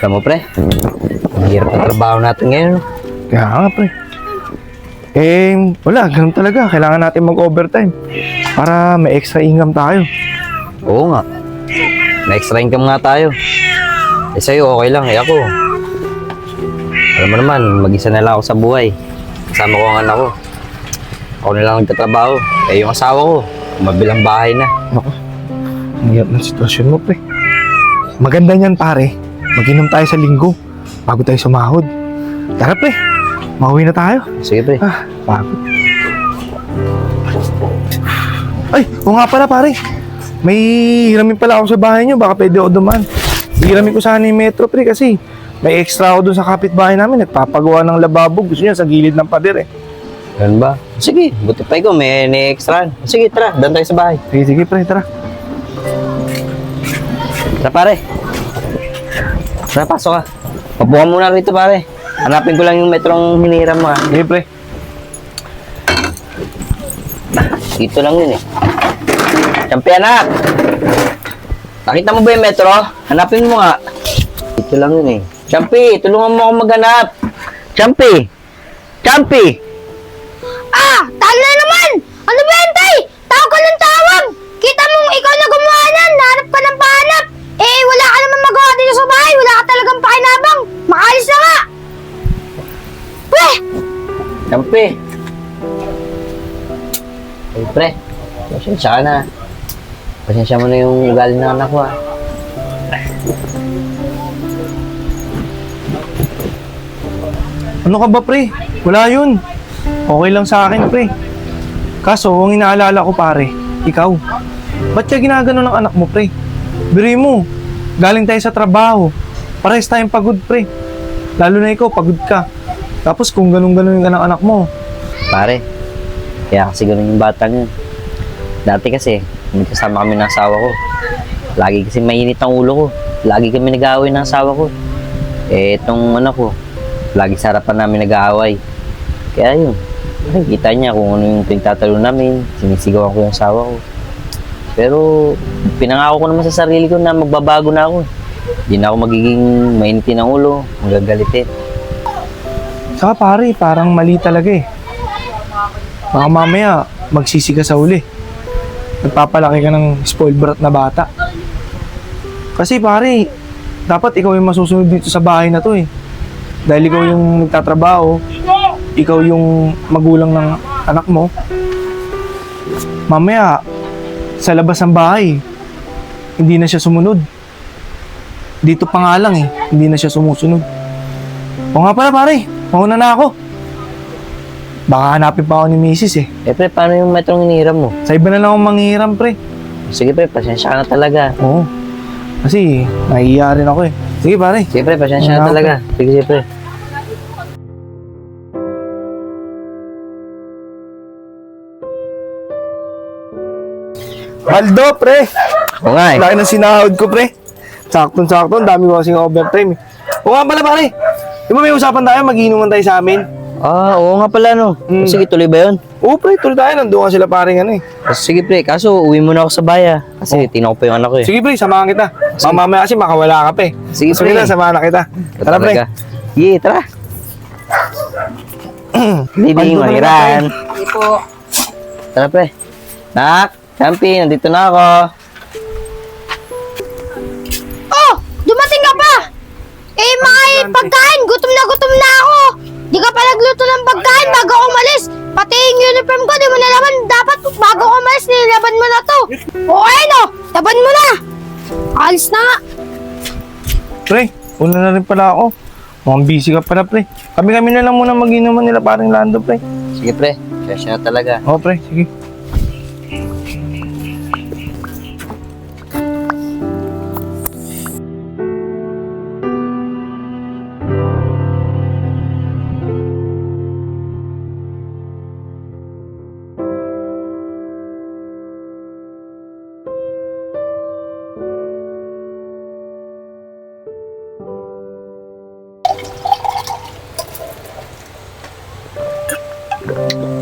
Alam mo, pre, ang hirap ng trabaho natin ngayon. Kaya nga, pre. Wala, ganun talaga. Kailangan natin mag-overtime para may extra income tayo. Oo nga. May extra income nga tayo. Sa'yo, okay lang. Ako, alam mo naman, mag-isa na lang ako sa buhay. Kasama ko ang anak ko. Ako na lang nagtatrabaho. Yung asawa ko, mabilang bahay na. Naku, ang hirap ng sitwasyon mo, pre. Maganda niyan, pare. Mag-inom tayo sa linggo bago tayo sumahod. Tara, pre. Mauwi na tayo. Sige, pre. Pagod. Ay, oo nga pala, pare. May hiramin pala ako sa bahay niyo. Baka pwede ako dumaan. Hiramin ko sana yung metro, pre, kasi may extra ako dun sa kapitbahay namin. Nagpapagawa ng lababo. Gusto niya sa gilid ng pader, eh. Ganun ba? Sige, buti pa ikaw. May extra. Sige, tara. Doon tayo sa bahay. Sige, pre, tara. Tara, pare. Tara, pasok ka. Pabuka muna rito, pare. Hanapin ko lang yung metrong hiniram mo, ha. Sige, pre. Dito lang yun, eh. Champi, anak! Nakita mo ba yung metro? Hanapin mo nga. Dito lang yun, eh. Champi, tulungan mo ako maghanap. Champi! Champi! Talo na naman! Ano ba yan, tay? Tawag ka ng tawag! Kita mong ikaw na gumawa nan, nahanap ka ng pahanap! Wala ka naman magawa dito sa bahay, wala ka talagang pakinabang! Makalis na nga! Pre! Champi! Ay, pre. Pasensya ka na. Pasensya mo na yung ugali ng anak ko, ha. Ano ka ba, pre? Wala yun. Okay lang sa akin, pre. Kaso, ang inaalala ko, pare, ikaw. Ba't ka ginagano ng anak mo, pre? Biri mo, galing tayo sa trabaho. Parehas tayong pagod, pre. Lalo na ikaw, pagod ka. Tapos kung ganun-ganun ka ng anak mo. Pare, kaya kasi ganun yung batang yun. Dati kasi, kasama kami ng asawa ko. Lagi kasi mainit ang ulo ko. Lagi kami nag-aaway ng asawa ko. Itong anak ko, lagi sa harapan namin nag-aaway. Kaya yun, nakikita niya kung ano yung pinagtatalo namin. Sinisigawan ko yung asawa ko. Pero, pinangako ko naman sa sarili ko na magbabago na ako. Hindi na ako magiging mainitin ang ulo, magagalitin. Saka pare, parang mali talaga eh. Baka mamaya, magsisi ka sa uli. Nagpapalaki ka ng spoiled brat na bata. Kasi pare, dapat ikaw yung masusunod dito sa bahay na to eh. Dahil ikaw yung nagtatrabaho, ikaw yung magulang ng anak mo. Mamaya, sa labas ng bahay, hindi na siya sumunod. Dito pa nga lang eh, hindi na siya sumusunod. O nga pala pare, mauna na ako. Baka hanapin pa ako ni Mrs. eh. Pre, paano yung metrong hiniram mo? Sa iba na lang akong manghihiram, pre. Sige, pre, pasensya ka na talaga. Oo. Kasi, nahihiya rin ako eh. Sige, pare. Sige, pre, pasensya ka na talaga. Sige, pre. Aldo, pre. Oo nga, eh. Laki ng sinahod ko, pre. Saktong-sakto, ang dami ko kasing overtime eh. O nga pala, pare. Di ba may usapan tayo, mag-iinuman tayo sa amin? Oo nga pala, no. Sige, tuloy ba yun? Oo, pre, tuloy tayo. Nandun ka sila paring ano eh. Sige, pre, kaso uwi muna ako sa baya. Kasi tinako pa yung anak ko, eh. Sige, pre, samahan kita. Mamaya kasi makawala ka pa eh. Sige, pre. na, samahan na kita. Tara, pre. Sige, tara. Hindi Aldo, mahiran. Hindi po. Tara, pre. Nak, Champi, nandito na ako. Oh! Dumating ka pa! Mga pagkain, gutom na ako! Di ka pa nagluto ng pagkain bago ako umalis! Pati yung uniform ko, di mo na naman dapat bago ako umalis, nilaban mo na to! Okay no! Laban mo na! Alis na nga! Pre, una na rin pala ako. Mukhang busy ka pala, pre. Kami-kami na lang muna mag-inuman nila paring Lando, pre. Sige, pre. Pasensya na talaga. Oo, pre, sige.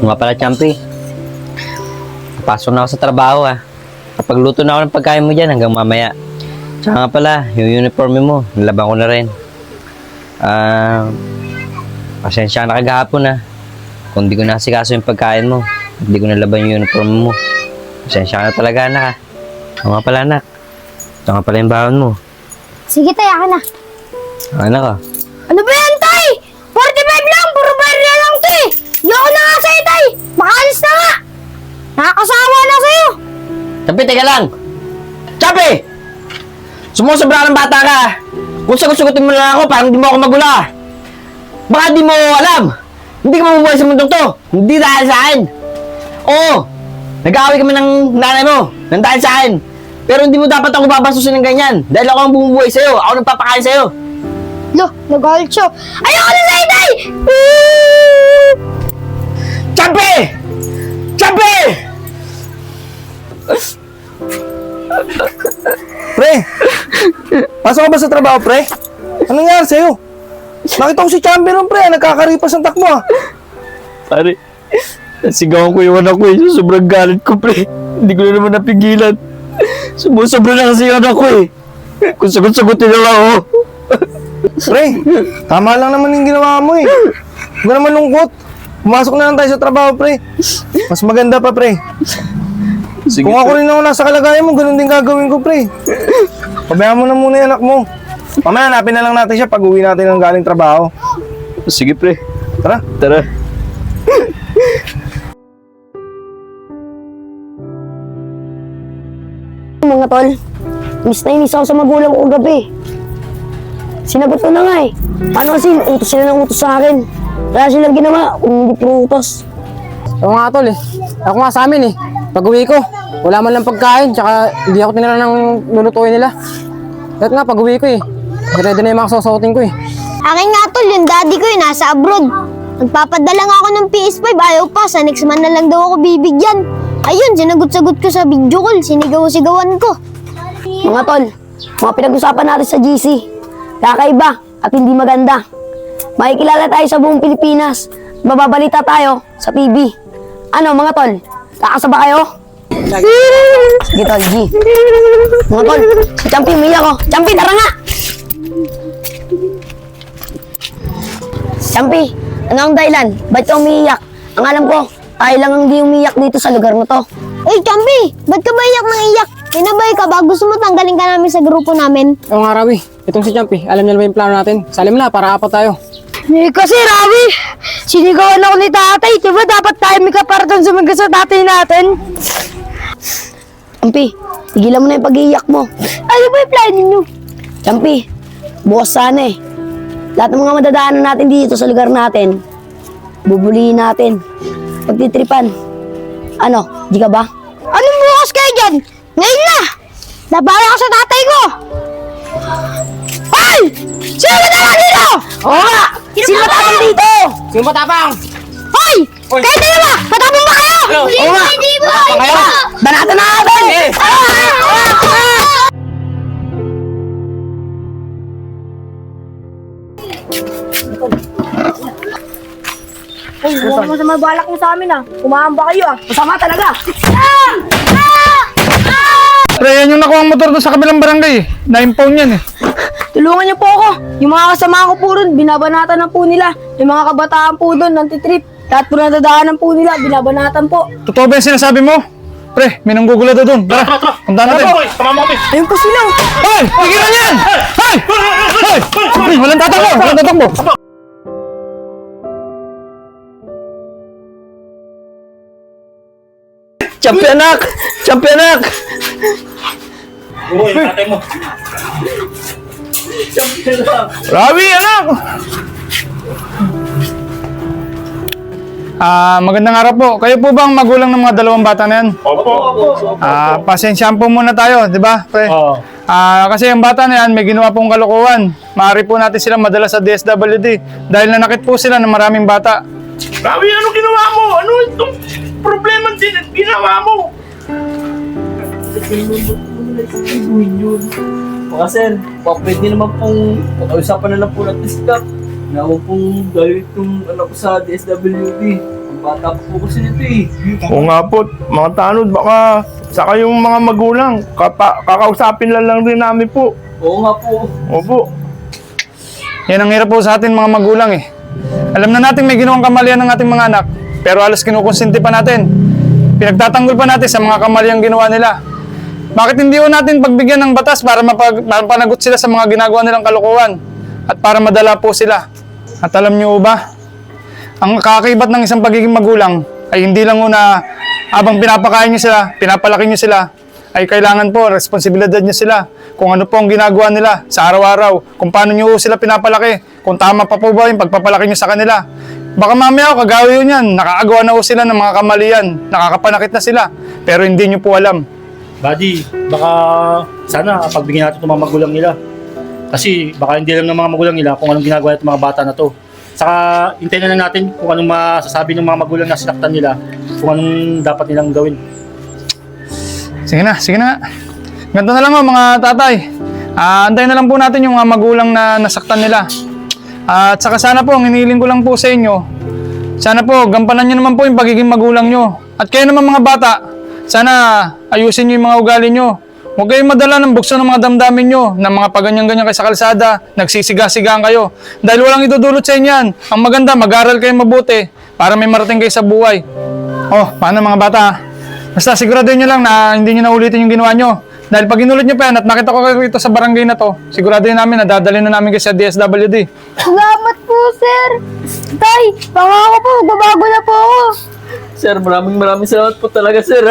Nga pala, Champi. Pasok na ako sa trabaho, ha. Kapag luto na ako ng pagkain mo dyan hanggang mamaya. Tsaka nga pala, yung uniforme mo, nalaban ko na rin. Pasensya na kagahapon na. Kung di ko nasikaso yung pagkain mo, hindi ko nalaban yung uniform mo. Pasensya na talaga, anak, ha. Oo nga pala, anak. Ito nga pala yung baon mo. Sige tay, akin na. Anak, ha. Ano ba yan tay? 45 lang, puro barya lang to eh. Yoko na nga sa'yo tay. Makaalis na nga. Nakakasawa na sa'yo. Chapi, teka lang! Chapi! Sumusobra ng bata ka! Kung sagot-sagutin mo na ako, parang di mo ako magula. Baka di mo alam! Hindi ka mabubuhay sa mundong to! Hindi dahil sa akin! Oo! Nag-aaway kami ng nanay mo, ng dahil sa akin. Pero hindi mo dapat ako babasusin ng ganyan. Dahil ako ang bumubuhay sa'yo, ako nagpapakain sa'yo. Lo, nag-halt siya. Ayoko na sa'yo tay! Chapi! Chapi! Pre! Pasok ka ba sa trabaho, pre? Anong nangyari sa'yo? Nakita ko si Champion, pre. Nagkakaripas ang takbo, ah. Pare, nasigawan ko yung anak ko eh. Sobrang galit ko, pre. Hindi ko na naman napigilan. Sumusobra na kasi yung anak ko eh. Kung sagot-sagutin na lang ako. Pre, tama lang naman yung ginawa mo, eh. Huwag ka naman lungkot. Pumasok na lang tayo sa trabaho, pre. Mas maganda pa, pre. Sige, Kung ako rin ako nasa kalagayan mo, ganun din gagawin ko, pre. Pabayaan mo na muna yung anak mo. Mamaya, hanapin na lang natin siya pag uwi natin ng galing trabaho. Sige, pre. Tara. Tara. Mga tol, miss na inis ako sa magulang ko gabi. Sinagot ko na nga eh. Paano kasi utos sila ng utos sa akin? Wala silang ginawa kung hindi puro utos. Oo nga tol eh. Ako nga sa amin eh. Pag uwi ko, wala man lang pagkain, tsaka hindi ako tinala ng lulutuin nila. Kahit nga pag uwi ko eh, ready na yung mga susuotin ko eh. Akin nga tol, yung daddy ko yung nasa abroad. Nagpapadala nga ako ng PS5, ayaw pa. Sa next month na lang daw ako bibigyan. Ayun, sinagot-sagot ko sa video call, sinigaw-sigawan ko. Mga tol, mga pinag-usapan natin sa GC. Kakaiba at hindi maganda. Makikilala tayo sa buong Pilipinas. Mababalita tayo sa TV. Ano mga tol, kakasaba kayo? Sige tol, G. Mga tol, si Champi umiyak ko. Champi, tara nga! Champi, ano ang dahilan? Ba't ka umiiyak? Ang alam ko, tayo lang ang di umiiyak dito sa lugar na to. Uy, Champi, ba't ka ba iyak nang iyak? Pinabay ka ba? Gusto mo tanggalin ka namin sa grupo namin? Oo nga Rawi, itong si Champi, alam niya naman yung plano natin. Salim na, para apat tayo. Eh, kasi Rawi, sinigawan ako ni tatay. Diba dapat tayo may kaparatan sumigaw sa tatay natin? Champi, tigilan mo na yung pag-iiyak mo. Ano ba yung plano nyo? Champi, bukas sana eh. Lahat ng mga madadaanan natin dito sa lugar natin, bubulihin natin, pagtitripan. Ano, di ka ba? Anong bukas kayo dyan? Ngayon na! Nabala ko sa tatay ko! Hoy! Sino ba tawag dito? Oo nga! Sino matapang dito? Sino matapang? Hoy! Kayo dalawa! Matapang ba kayo? Oo nga! Hindi mo! Banatan na natin! Hoy, huwag mo sa mabalak mo sa amin ah. Kumahamba kayo ah. Masama talaga! Pre, yan yung nakuha ang motor doon sa kabilang barangay, eh. Na-impound yan, eh. Tulungan niyo po ako. Yung mga kasama ko po ron, binabanatan na po nila. Yung mga kabataan po doon, nantitrip. Lahat po nadadaanan po nila, binabanatan po. Totoo ba yung sinasabi mo? Pre, may nanggugulo daw doon. Tara, punta natin. Ayun po sila. Hoy! Tigilan yan! Hoy! Hoy! Hoy! Walang tatakbo! Walang tatakbo! Champi anak! Champi anak! Rawi, anak! Magandang araw po. Kayo po ba ang magulang ng mga dalawang bata na yan? Opo. Pasensyahan po muna tayo, di ba, pre? Oo. Kasi yung bata na yan, may ginawa pong kalokohan. Maaari po natin sila madala sa DSWD dahil nanakit po sila ng maraming bata. Rawi, ano ginawa mo? Ano itong problema din at ginawa mo? Mga sir, pwede naman pong pag-usapan na lang po natin si Cap. Na huwag pong gawin itong anak ko sa DSWD. Ang bata po kasi nito eh. Oo nga po, mga tanod, baka Saka yung mga magulang, kakausapin lang rin namin po. Oo nga po. Opo. Yan ang hirap po sa atin mga magulang eh. Alam na natin may ginawang kamalian ng ating mga anak, pero alas kinukonsinti pa natin. Pinagtatanggol pa natin sa mga kamaliang ginawa nila. Bakit hindi po natin pagbigyan ng batas para mapanagot sila sa mga ginagawa nilang kalokohan at para madala po sila? At alam niyo ba, ang kakakibat ng isang pagiging magulang ay hindi lang na habang pinapakain niyo sila, pinapalaki niyo sila, ay kailangan po, responsibilidad niyo sila kung ano po ang ginagawa nila sa araw-araw, kung paano niyo sila pinapalaki, kung tama pa po ba yung pagpapalaki niyo sa kanila. Baka mamaya kagawi yun yan, nakakagawa na po sila ng mga kamalian, nakakapanakit na sila, pero hindi niyo po alam. Buddy, baka sana pagbigyan natin itong mga magulang nila. Kasi baka hindi lang ng mga magulang nila kung anong ginagawa ng mga bata na to. Saka hintayin na lang natin kung anong masasabi ng mga magulang na sinaktan nila, kung anong dapat nilang gawin. Sige na, sige na. Ganito na lang mga tatay. Antayin na lang po natin yung magulang na nasaktan nila. At saka sana po, ang hinihiling ko lang po sa inyo, sana po, gampanan nyo naman po yung pagiging magulang nyo. At kayo naman mga bata, sana ayusin nyo yung mga ugali nyo. Huwag kayong madala ng bukso ng mga damdamin nyo, ng mga paganyan-ganyan kayo sa kalsada, nagsisiga-sigaan kayo. Dahil walang idudulot sa inyo yan. Ang maganda, mag-aral kayo mabuti para may marating kayo sa buhay. Oh, paano mga bata? Basta siguraduhin nyo lang na hindi nyo naulitin yung ginawa nyo. Dahil pag inulit nyo pa yan at nakita ko kayo rito sa barangay na to, siguraduhin namin na dadalhin na namin kayo sa DSWD. Salamat po, sir. Tay, pangako po, magbabago na po ako. Sir, maraming salamat po talaga, sir.